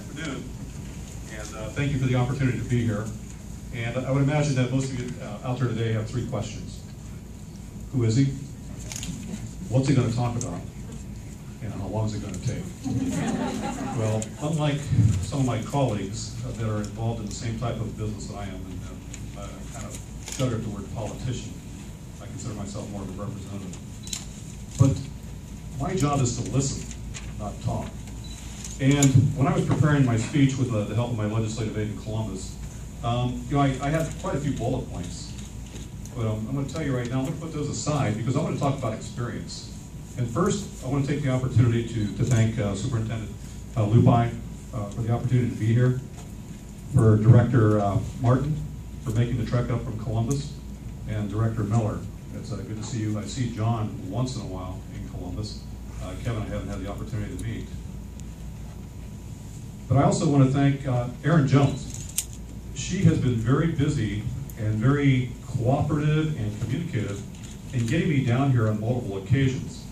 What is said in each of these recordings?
afternoon, and thank you for the opportunity to be here. And I would imagine that most of you out there today have three questions. Who is he? What's he going to talk about? And how long is it going to take? Well, unlike some of my colleagues that are involved in the same type of business that I am, and I kind of shudder at the word politician. I consider myself more of a representative. But my job is to listen, not talk. And when I was preparing my speech with the help of my legislative aide in Columbus, I had quite a few bullet points. But I'm going to tell you right now, I'm going to put those aside because I want to talk about experience. And first, I want to take the opportunity to thank Superintendent Lupi for the opportunity to be here, for Director Martin for making the trek up from Columbus, and Director Miller. It's good to see you. I see John once in a while in Columbus. Kevin, I haven't had the opportunity to meet. But I also want to thank Erin Jones. She has been very busy and very cooperative and communicative in getting me down here on multiple occasions.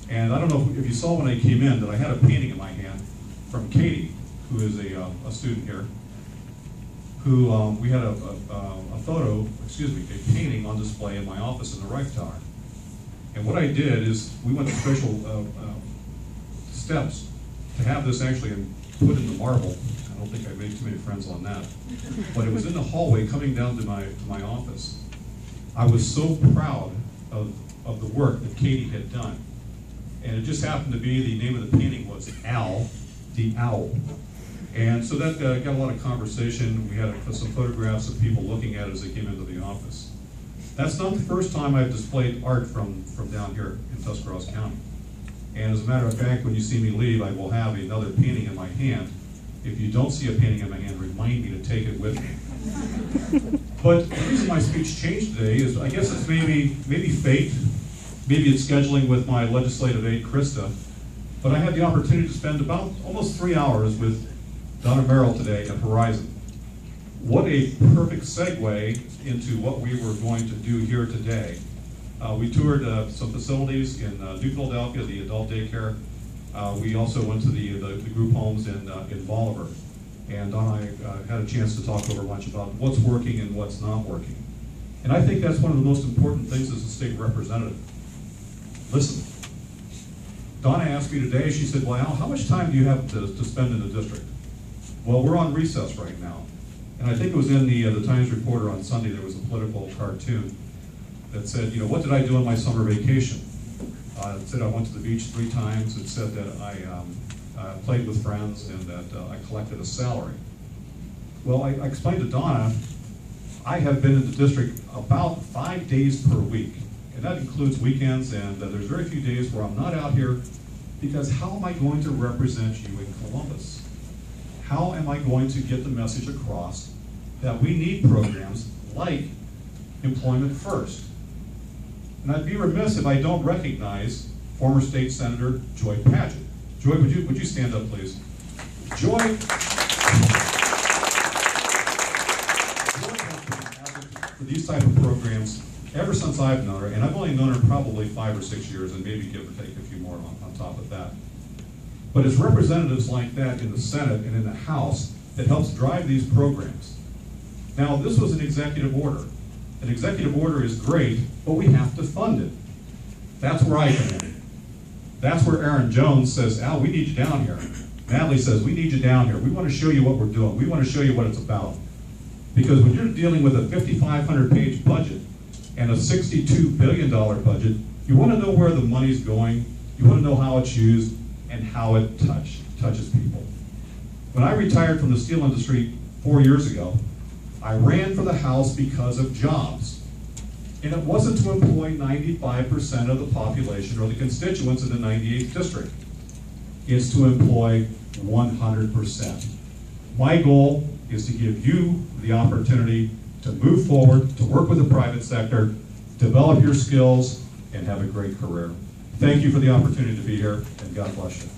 And I don't know if you saw when I came in that I had a painting in my hand from Katie, who is a student here, who we had a painting on display in my office in the Reich Tower. And what I did is we went to special steps to have this actually put in the marble. I don't think I made too many friends on that. But it was in the hallway coming down to my office. I was so proud of the work that Katie had done. And it just happened to be the name of the painting was Al, the Owl. And so that got a lot of conversation. We had some photographs of people looking at it as they came into the office. That's not the first time I've displayed art from down here in Tuscarawas County. And as a matter of fact, when you see me leave, I will have another painting in my hand. If you don't see a painting in my hand, remind me to take it with me. But the reason my speech changed today is, I guess it's maybe fate, maybe it's scheduling with my legislative aide, Krista, but I had the opportunity to spend about almost 3 hours with Donna Merrill today at Horizon. What a perfect segue into what we were going to do here today. We toured some facilities in New Philadelphia, the adult daycare. We also went to the group homes in Bolivar. And Donna and I had a chance to talk over lunch about what's working and what's not working. And I think that's one of the most important things as a state representative. Listen. Donna asked me today, she said, well, Al, how much time do you have to spend in the district? Well, we're on recess right now. And I think it was in the Times Reporter on Sunday, there was a political cartoon that said, you know, what did I do on my summer vacation? It said I went to the beach 3 times. It said that I played with friends and that I collected a salary. Well, I explained to Donna, I have been in the district about 5 days per week. And that includes weekends, and there's very few days where I'm not out here, because how am I going to represent you in Columbus? How am I going to get the message across that we need programs like Employment First? And I'd be remiss if I don't recognize former State Senator Joy Padgett. Joy, would you stand up, please? Joy has been an advocate for these type of programs ever since I've known her, and I've only known her probably 5 or 6 years, and maybe give or take a few more on top of that. But it's representatives like that in the Senate and in the House that helps drive these programs. Now, this was an executive order. An executive order is great, but we have to fund it. That's where I come in. That's where Erin Jones says, Al, we need you down here. Natalie says, we need you down here. We want to show you what we're doing. We want to show you what it's about. Because when you're dealing with a 5,500-page budget and a $62 billion budget, you want to know where the money's going, you want to know how it's used, and how it touches people. When I retired from the steel industry 4 years ago, I ran for the House because of jobs. And it wasn't to employ 95% of the population or the constituents in the 98th district. It's to employ 100%. My goal is to give you the opportunity to move forward, to work with the private sector, develop your skills, and have a great career. Thank you for the opportunity to be here, and God bless you.